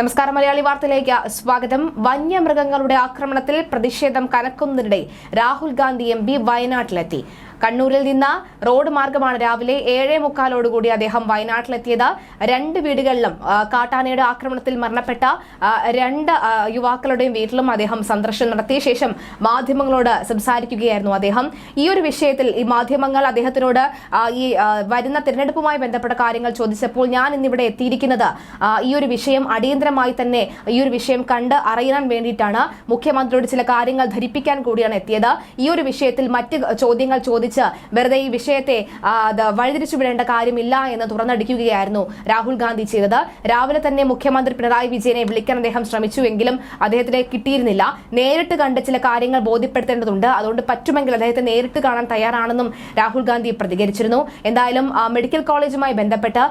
നമസ്കാരം മലയാളി വാർത്തയിലേക്ക് സ്വാഗതം. വന്യമൃഗങ്ങളുടെ ആക്രമണത്തിൽ പ്രതിഷേധം കനക്കുന്നതിനിടെ രാഹുൽ ഗാന്ധി എം പി വയനാട്ടിലെത്തി. കണ്ണൂരിൽ നിന്ന് റോഡ് മാർഗമാണ് രാവിലെ 7:45 അദ്ദേഹം വയനാട്ടിലെത്തിയത്. 2 വീടുകളിലും കാട്ടാനയുടെ ആക്രമണത്തിൽ മരണപ്പെട്ട 2 യുവാക്കളുടെയും വീട്ടിലും അദ്ദേഹം സന്ദർശനം നടത്തിയ ശേഷം മാധ്യമങ്ങളോട് സംസാരിക്കുകയായിരുന്നു അദ്ദേഹം. ഈ ഒരു വിഷയത്തിൽ ഈ മാധ്യമങ്ങൾ അദ്ദേഹത്തിനോട് ഈ വരുന്ന തിരഞ്ഞെടുപ്പുമായി ബന്ധപ്പെട്ട കാര്യങ്ങൾ ചോദിച്ചപ്പോൾ ഞാൻ ഇന്നിവിടെ എത്തിയിരിക്കുന്നത് ഈ ഒരു വിഷയം അടിയന്തരമായി തന്നെ ഈ ഒരു വിഷയം കണ്ട് അറിയാൻ വേണ്ടിയിട്ടാണ്, മുഖ്യമന്ത്രിയോട് ചില കാര്യങ്ങൾ ധരിപ്പിക്കാൻ കൂടിയാണ് എത്തിയത്. ഈ ഒരു വിഷയത്തിൽ മറ്റ് ചോദ്യങ്ങൾ വെറുതെ ഈ വിഷയത്തെ വഴിതിരിച്ചു വിടേണ്ട കാര്യമില്ല എന്ന് തുറന്നടിക്കുകയായിരുന്നു രാഹുൽ ഗാന്ധി ചെയ്തത്. രാവിലെ തന്നെ മുഖ്യമന്ത്രി പിണറായി വിജയനെ വിളിക്കാൻ അദ്ദേഹം ശ്രമിച്ചുവെങ്കിലും അദ്ദേഹത്തിനെ കിട്ടിയിരുന്നില്ല. നേരിട്ട് കണ്ട് ചില കാര്യങ്ങൾ ബോധ്യപ്പെടുത്തേണ്ടതുണ്ട്, അതുകൊണ്ട് പറ്റുമെങ്കിൽ അദ്ദേഹത്തെ നേരിട്ട് കാണാൻ തയ്യാറാണെന്നും രാഹുൽ ഗാന്ധി പ്രതികരിച്ചിരുന്നു. എന്തായാലും മെഡിക്കൽ കോളേജുമായി ബന്ധപ്പെട്ട്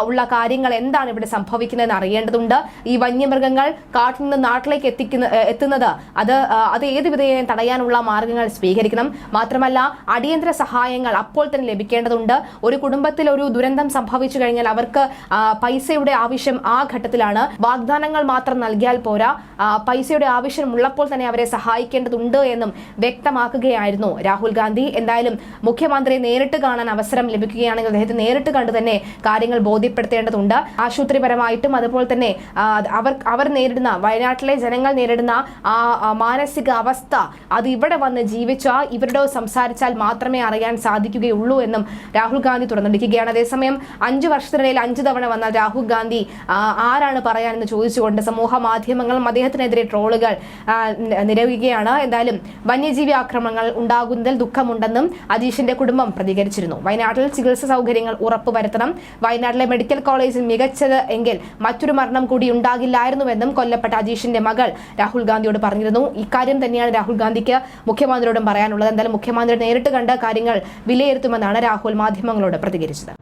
ഉള്ള കാര്യങ്ങൾ എന്താണ് ഇവിടെ സംഭവിക്കുന്നതെന്ന് അറിയേണ്ടതുണ്ട്. ഈ വന്യമൃഗങ്ങൾ കാട്ടിൽ നിന്ന് നാട്ടിലേക്ക് എത്തുന്നത് അത് ഏത് വിധേയം തടയാനുള്ള മാർഗങ്ങൾ സ്വീകരിക്കണം. മാത്രമല്ല അടിയന്തര സഹായങ്ങൾ അപ്പോൾ തന്നെ ലഭിക്കേണ്ടതുണ്ട്. ഒരു കുടുംബത്തിൽ ഒരു ദുരന്തം സംഭവിച്ചു കഴിഞ്ഞാൽ അവർക്ക് പൈസയുടെ ആവശ്യം ആ ഘട്ടത്തിലാണ്. വാഗ്ദാനങ്ങൾ മാത്രം നൽകിയാൽ പോരാ, പൈസയുടെ ആവശ്യം ഉള്ളപ്പോൾ തന്നെ അവരെ സഹായിക്കേണ്ടതുണ്ട് എന്നും വ്യക്തമാക്കുകയായിരുന്നു രാഹുൽ ഗാന്ധി. എന്തായാലും മുഖ്യമന്ത്രിയെ നേരിട്ട് കാണാൻ അവസരം ലഭിക്കുകയാണെങ്കിൽ അദ്ദേഹത്തെ നേരിട്ട് കണ്ട് തന്നെ കാര്യങ്ങൾ ബോധ്യപ്പെടുത്തേണ്ടതുണ്ട്. ആശുപത്രിപരമായിട്ടും അതുപോലെ തന്നെ അവർ നേരിടുന്ന, വയനാട്ടിലെ ജനങ്ങൾ നേരിടുന്ന ആ മാനസിക അവസ്ഥ, അത് ഇവിടെ വന്ന് ജീവിച്ച ഇവരോട് സംസാരിച്ചാൽ മാത്രമേ അറിയാൻ സാധിക്കുകയുള്ളൂ എന്നും രാഹുൽ ഗാന്ധി തുറന്നടിക്കുകയാണ്. അതേസമയം 5 വർഷത്തിനിടയിൽ 5 തവണ വന്ന രാഹുൽ ഗാന്ധി ആരാണ് പറയാനെന്ന് ചോദിച്ചുകൊണ്ട് സമൂഹ മാധ്യമങ്ങളും അദ്ദേഹത്തിനെതിരെ ട്രോളുകൾ നിരവുകയാണ്. എന്തായാലും വന്യജീവി ആക്രമണങ്ങൾ ഉണ്ടാകുന്നതിൽ ദുഃഖമുണ്ടെന്നും അജീഷിന്റെ കുടുംബം പ്രതികരിച്ചിരുന്നു. വയനാട്ടിൽ ചികിത്സാ സൗകര്യങ്ങൾ ഉറപ്പുവരുത്തണം. വയനാട്ടിലെ മെഡിക്കൽ കോളേജിൽ മികച്ചത് എങ്കിൽ മറ്റൊരു മരണം കൂടി ഉണ്ടാകില്ലായിരുന്നുവെന്നും കൊല്ലപ്പെട്ട അജീഷിന്റെ മകൾ രാഹുൽ ഗാന്ധിയോട് പറഞ്ഞിരുന്നു. ഇക്കാര്യം തന്നെയാണ് രാഹുൽ ഗാന്ധിക്ക് മുഖ്യമന്ത്രിയോടും പറയാനുള്ളത്. എന്തായാലും മുഖ്യമന്ത്രി നേരിട്ട് കണ്ട കാര്യങ്ങൾ വിലയിരുത്തുമെന്നാണ് രാഹുൽ മാധ്യമങ്ങളോട് പ്രതികരിച്ചത്.